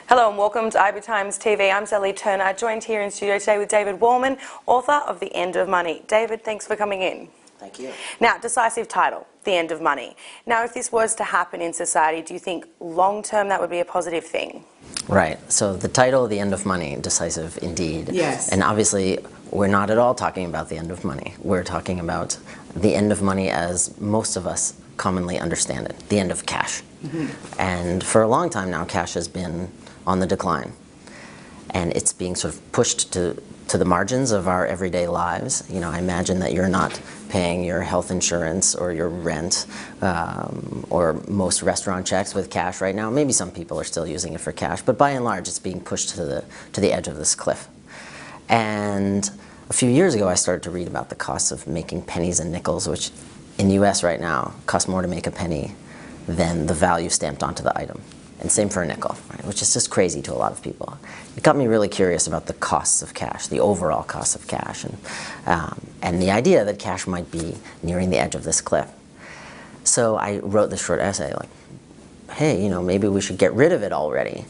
Hello and welcome to IB Times TV. I'm Sally Turner, joined here in studio today with David Wolman, author of The End of Money. David, thanks for coming in. Thank you. Now, decisive title, The End of Money. Now, if this was to happen in society, do you think long-term that would be a positive thing? Right. So the title, The End of Money, decisive indeed. Yes. And obviously, we're not at all talking about the end of money. We're talking about the end of money as most of us commonly understand it, the end of cash. Mm-hmm. And for a long time now, cash has been on the decline. And it's being sort of pushed to the margins of our everyday lives. You know, I imagine that you're not paying your health insurance or your rent or most restaurant checks with cash right now. Maybe some people are still using it for cash, but by and large, it's being pushed to the edge of this cliff. And a few years ago, I started to read about the costs of making pennies and nickels, which in the US right now costs more to make a penny than the value stamped onto the item. And same for a nickel, right, which is just crazy to a lot of people. It got me really curious about the costs of cash, the overall costs of cash, and the idea that cash might be nearing the edge of this cliff. So I wrote this short essay like, hey, you know, maybe we should get rid of it already.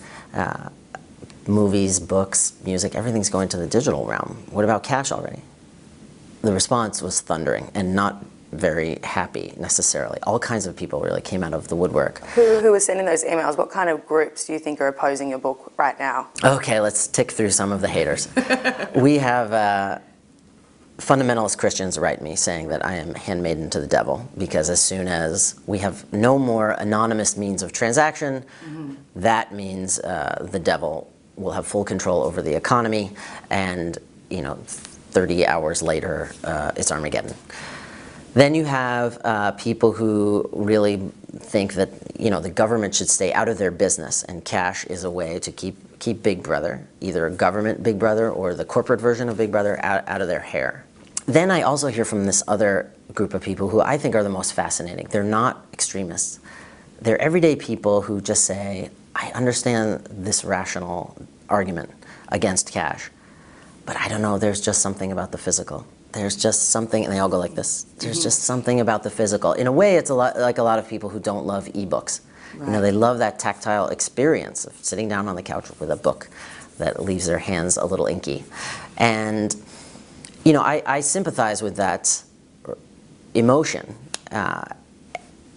Movies, books, music, everything's going to the digital realm. What about cash already? The response was thundering and not very happy necessarily. All kinds of people really came out of the woodwork. Who was sending those emails? What kind of groups do you think are opposing your book right now? Okay, let's tick through some of the haters. We have fundamentalist Christians write me saying that I am handmaiden to the devil because as soon as we have no more anonymous means of transaction, that means the devil will have full control over the economy, and you know, 30 hours later, it's Armageddon. Then you have people who really think that, you know, the government should stay out of their business, and cash is a way to keep Big Brother, either a government Big Brother or the corporate version of Big Brother, out of their hair. Then I also hear from this other group of people who I think are the most fascinating. They're not extremists. They're everyday people who just say, I understand this rational argument against cash, but I don't know, there's just something about the physical. There's just something, and they all go like this, there's just something about the physical. In a way, it's like a lot of people who don't love ebooks. Right. You know, they love that tactile experience of sitting down on the couch with a book that leaves their hands a little inky. And, you know, I sympathize with that emotion.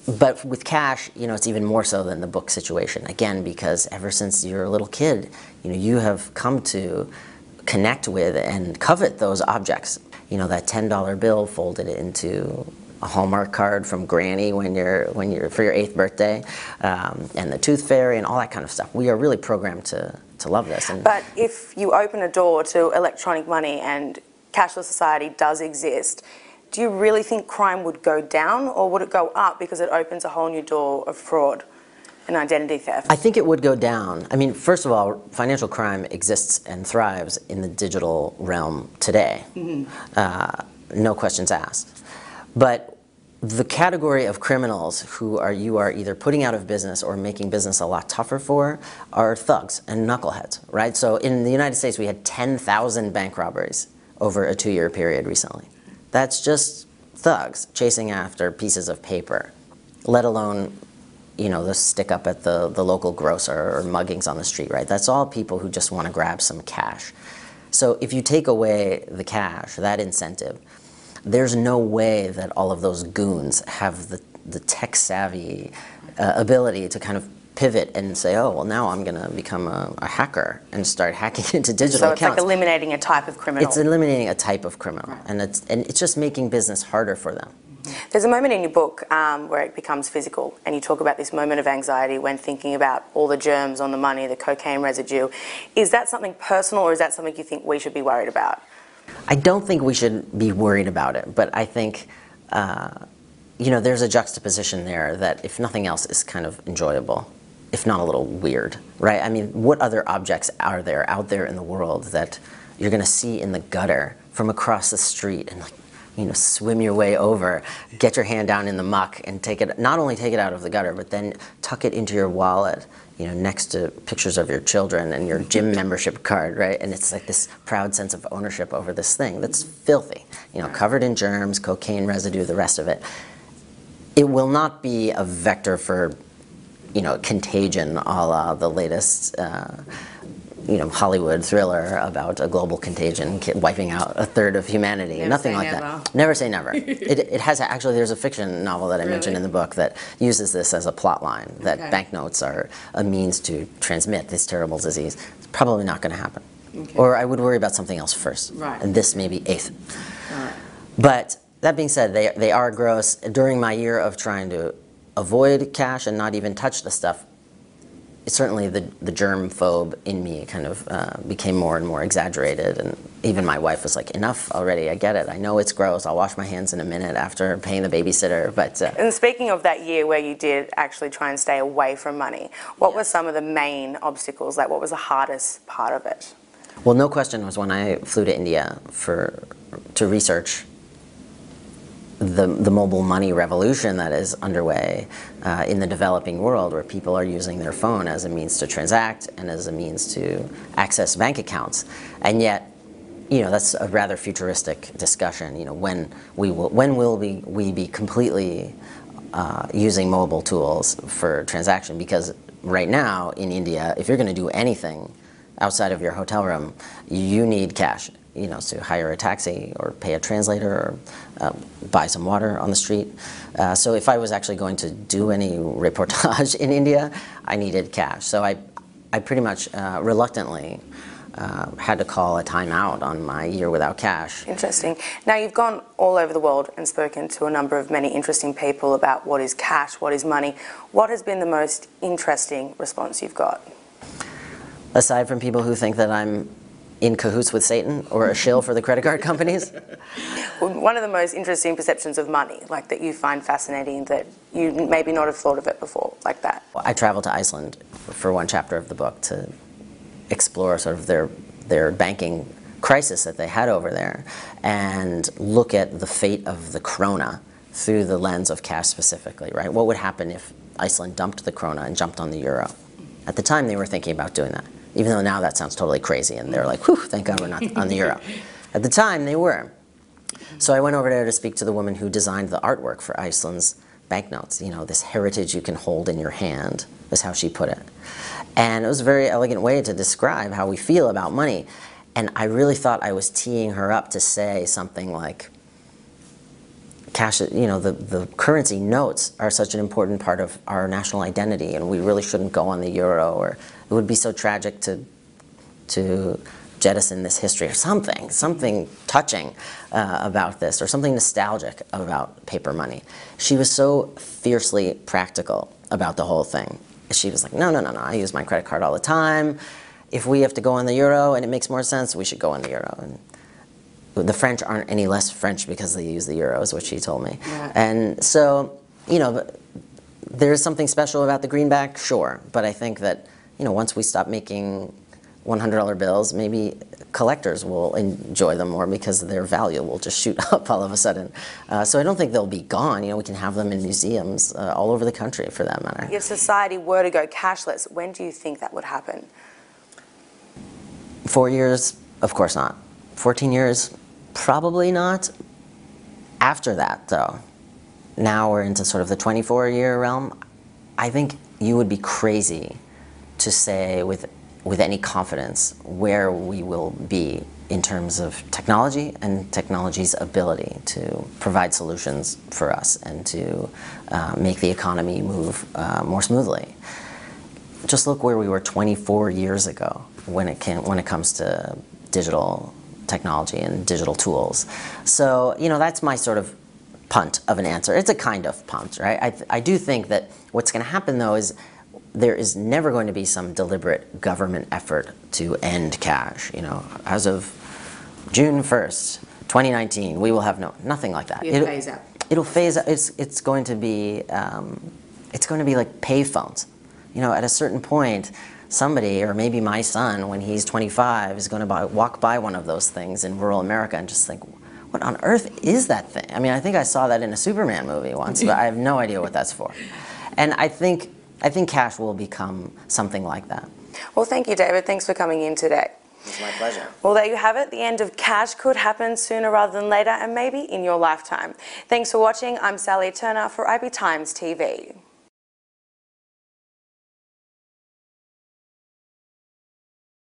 But with cash, you know, it's even more so than the book situation. Again, because ever since you're a little kid, you know, you have come to connect with and covet those objects. You know, that $10 bill folded into a Hallmark card from Granny when you're for your 8th birthday, and the Tooth Fairy and all that kind of stuff. We are really programmed to love this. But if you open a door to electronic money and cashless society does exist, do you really think crime would go down, or would it go up because it opens a whole new door of fraud and identity theft? I think it would go down. I mean, first of all, financial crime exists and thrives in the digital realm today. No questions asked. But the category of criminals who you are either putting out of business or making business a lot tougher for are thugs and knuckleheads, right? So in the United States, we had 10,000 bank robberies over a 2-year period recently. That's just thugs chasing after pieces of paper, let alone, you know, the stick up at the local grocer or muggings on the street, right? That's all people who just want to grab some cash. So if you take away the cash, that incentive, there's no way that all of those goons have the tech-savvy ability to kind of pivot and say, oh, well, now I'm going to become a hacker and start hacking into digital accounts. So it's like eliminating a type of criminal. It's eliminating a type of criminal, right. and it's just making business harder for them. There's a moment in your book where it becomes physical, and you talk about this moment of anxiety when thinking about all the germs on the money, the cocaine residue. Is that something personal, or is that something you think we should be worried about? I don't think we should be worried about it, but I think you know, there's a juxtaposition there that, if nothing else, is kind of enjoyable, if not a little weird, right? I mean, what other objects are there out there in the world that you're going to see in the gutter from across the street and, like, you know, swim your way over, get your hand down in the muck and take it, not only take it out of the gutter, but then tuck it into your wallet, you know, next to pictures of your children and your gym membership card, right? And it's like this proud sense of ownership over this thing that's filthy, you know, covered in germs, cocaine residue, the rest of it. It will not be a vector for you know, Contagion, a la the latest, you know, Hollywood thriller about a global contagion wiping out a third of humanity. Never Nothing say like never. that. Never say never. It has actually. There's a fiction novel that I mentioned in the book that uses this as a plot line. That banknotes are a means to transmit this terrible disease. It's probably not going to happen. Or I would worry about something else first. And this may be eighth. But that being said, they are gross. During my year of trying to avoid cash and not even touch the stuff, certainly the germ phobe in me kind of became more and more exaggerated, and even my wife was like, enough already, I get it, I know it's gross, I'll wash my hands in a minute after paying the babysitter, but... And speaking of that year where you did actually try and stay away from money, what were some of the main obstacles, like what was the hardest part of it? Well, no question was when I flew to India to research the mobile money revolution that is underway in the developing world, where people are using their phone as a means to transact and as a means to access bank accounts. And yet, you know, that's a rather futuristic discussion. You know, when will we be completely using mobile tools for transaction? Because right now in India, if you're going to do anything outside of your hotel room, you need cash. You know, to hire a taxi or pay a translator or buy some water on the street. So if I was actually going to do any reportage in India, I needed cash. So I pretty much reluctantly had to call a timeout on my year without cash. Interesting. Now you've gone all over the world and spoken to a number of many interesting people about what is cash, what is money. What has been the most interesting response you've got? Aside from people who think that I'm in cahoots with Satan or a shill for the credit card companies? One of the most interesting perceptions of money, like that you find fascinating, that you maybe not have thought of it before, like that. I traveled to Iceland for one chapter of the book to explore sort of their banking crisis that they had over there and look at the fate of the krona through the lens of cash specifically, right? What would happen if Iceland dumped the krona and jumped on the euro? At the time, they were thinking about doing that. Even though now that sounds totally crazy, and they're like, whew, thank God we're not on the euro. At the time, they were. So I went over there to speak to the woman who designed the artwork for Iceland's banknotes. You know, this heritage you can hold in your hand, is how she put it. And it was a very elegant way to describe how we feel about money. And I really thought I was teeing her up to say something like, cash, you know, the currency notes are such an important part of our national identity, and we really shouldn't go on the euro, or it would be so tragic to jettison this history, or something touching about this, or something nostalgic about paper money. She was so fiercely practical about the whole thing. She was like, no, I use my credit card all the time. If we have to go on the euro and it makes more sense, we should go on the euro. And the French aren't any less French because they use the euro, is what she told me. Yeah. And so, you know, there's something special about the greenback, sure, but I think that, you know, once we stop making $100 bills, maybe collectors will enjoy them more because their value will just shoot up all of a sudden. So I don't think they'll be gone. You know, we can have them in museums all over the country, for that matter. If society were to go cashless, when do you think that would happen? 4 years? Of course not. 14 years? Probably not. After that, though, now we're into sort of the 24-year realm. I think you would be crazy to say with any confidence where we will be in terms of technology and technology's ability to provide solutions for us and to make the economy move more smoothly. Just look where we were 24 years ago when it comes to digital technology and digital tools. So, you know, that's my sort of punt of an answer. It's a kind of punt, right? I do think that what's going to happen, though, is there is never going to be some deliberate government effort to end cash. You know, as of June 1st, 2019, we will have nothing like that. It'll phase out. It'll phase out. It's going to be like pay phones. You know, at a certain point, somebody, or maybe my son, when he's 25, is going to walk by one of those things in rural America and just think, what on earth is that thing? I mean, I think I saw that in a Superman movie once, but I have no idea what that's for. And I think cash will become something like that. Well, thank you, David. Thanks for coming in today. It's my pleasure. Well, there you have it. The end of cash could happen sooner rather than later, and maybe in your lifetime. Thanks for watching. I'm Sally Turner for IB Times TV.